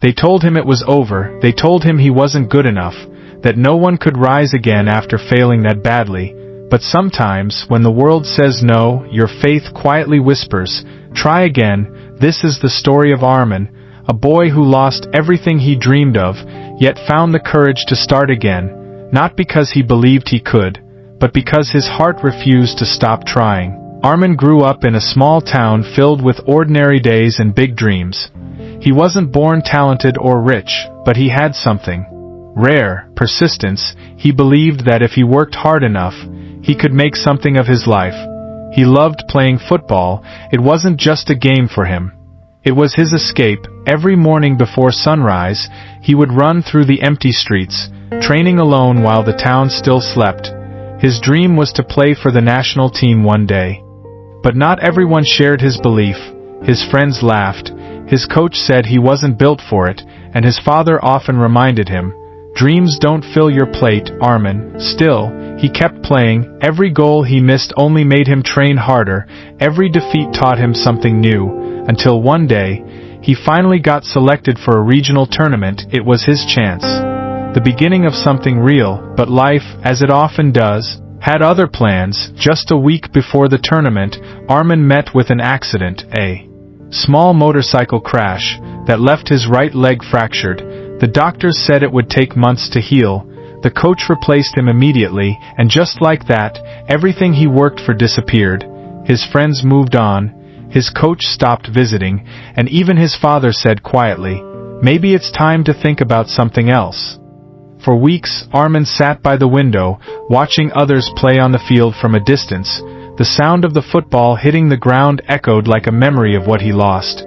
They told him it was over, they told him he wasn't good enough, that no one could rise again after failing that badly. But sometimes, when the world says no, your faith quietly whispers, try again. This is the story of Arman, a boy who lost everything he dreamed of, yet found the courage to start again, not because he believed he could, but because his heart refused to stop trying. Arman grew up in a small town filled with ordinary days and big dreams. He wasn't born talented or rich, but he had something rare, persistence. He believed that if he worked hard enough, he could make something of his life. He loved playing football. It wasn't just a game for him. It was his escape. Every morning before sunrise, he would run through the empty streets, training alone while the town still slept. His dream was to play for the national team one day. But not everyone shared his belief. His friends laughed. His coach said he wasn't built for it, and his father often reminded him, "Dreams don't fill your plate, Arman." Still, he kept playing. Every goal he missed only made him train harder. Every defeat taught him something new, until one day, he finally got selected for a regional tournament. It was his chance. The beginning of something real, but life, as it often does, had other plans. Just a week before the tournament, Arman met with an accident, a small motorcycle crash, that left his right leg fractured. The doctors said it would take months to heal. The coach replaced him immediately, and just like that, everything he worked for disappeared. His friends moved on, his coach stopped visiting, and even his father said quietly, "Maybe it's time to think about something else." For weeks, Arman sat by the window, watching others play on the field from a distance. The sound of the football hitting the ground echoed like a memory of what he lost.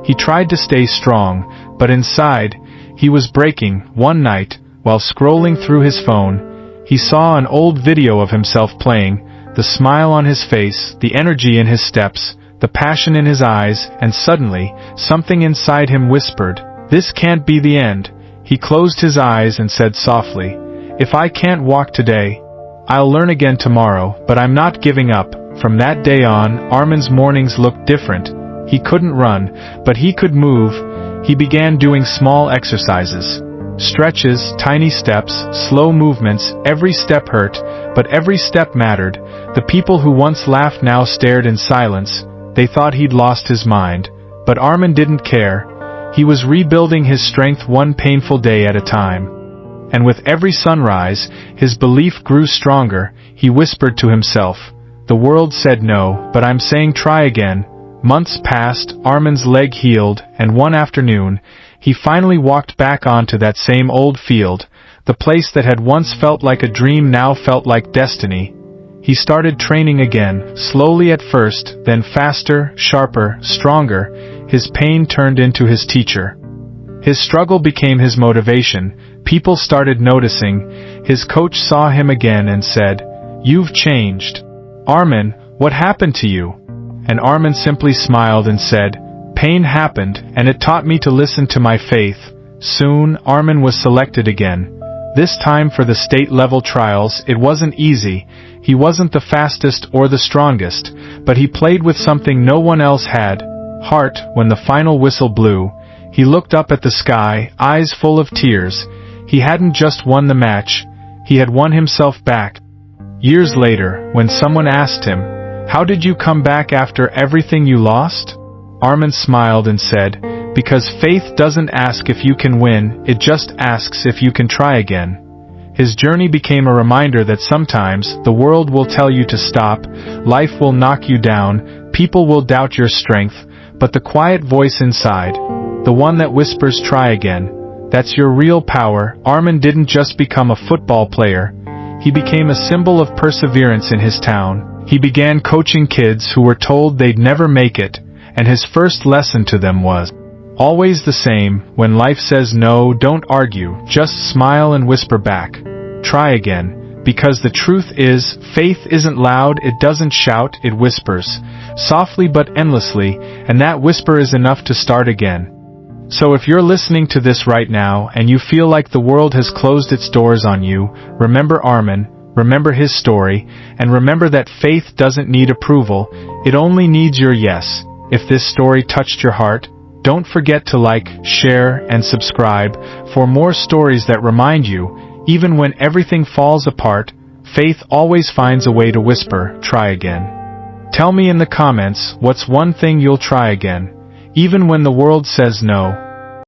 He tried to stay strong, but inside, he was breaking. One night, while scrolling through his phone, he saw an old video of himself playing, the smile on his face, the energy in his steps, the passion in his eyes, and suddenly, something inside him whispered, "This can't be the end." He closed his eyes and said softly, "If I can't walk today, I'll learn again tomorrow, but I'm not giving up." From that day on, Arman's mornings looked different. He couldn't run, but he could move. He began doing small exercises. Stretches, tiny steps, slow movements. Every step hurt, but every step mattered. The people who once laughed now stared in silence. They thought he'd lost his mind. But Arman didn't care. He was rebuilding his strength one painful day at a time. And with every sunrise, his belief grew stronger. He whispered to himself, "The world said no, but I'm saying try again." Months passed, Arman's leg healed, and one afternoon, he finally walked back onto that same old field. The place that had once felt like a dream now felt like destiny. He started training again, slowly at first, then faster, sharper, stronger. His pain turned into his teacher. His struggle became his motivation. People started noticing. His coach saw him again and said, "You've changed. Arman, what happened to you?" And Arman simply smiled and said, "Pain happened, and it taught me to listen to my faith." Soon, Arman was selected again. This time for the state-level trials. It wasn't easy. He wasn't the fastest or the strongest, but he played with something no one else had. Heart. When the final whistle blew, he looked up at the sky, eyes full of tears. He hadn't just won the match, he had won himself back. Years later, when someone asked him, "How did you come back after everything you lost?" Arman smiled and said, "Because faith doesn't ask if you can win, it just asks if you can try again." His journey became a reminder that sometimes the world will tell you to stop, life will knock you down, people will doubt your strength, but the quiet voice inside, the one that whispers try again, that's your real power. Arman didn't just become a football player. He became a symbol of perseverance in his town. He began coaching kids who were told they'd never make it, and his first lesson to them was always the same: when life says no, don't argue, just smile and whisper back, "Try again." Because the truth is, faith isn't loud, it doesn't shout, it whispers, softly but endlessly, and that whisper is enough to start again. So if you're listening to this right now and you feel like the world has closed its doors on you, remember Arman, remember his story, and remember that faith doesn't need approval, it only needs your yes. If this story touched your heart, Don't forget to like, share, and subscribe for more stories that remind you, even when everything falls apart, faith always finds a way to whisper, try again. Tell me in the comments what's one thing you'll try again, even when the world says no.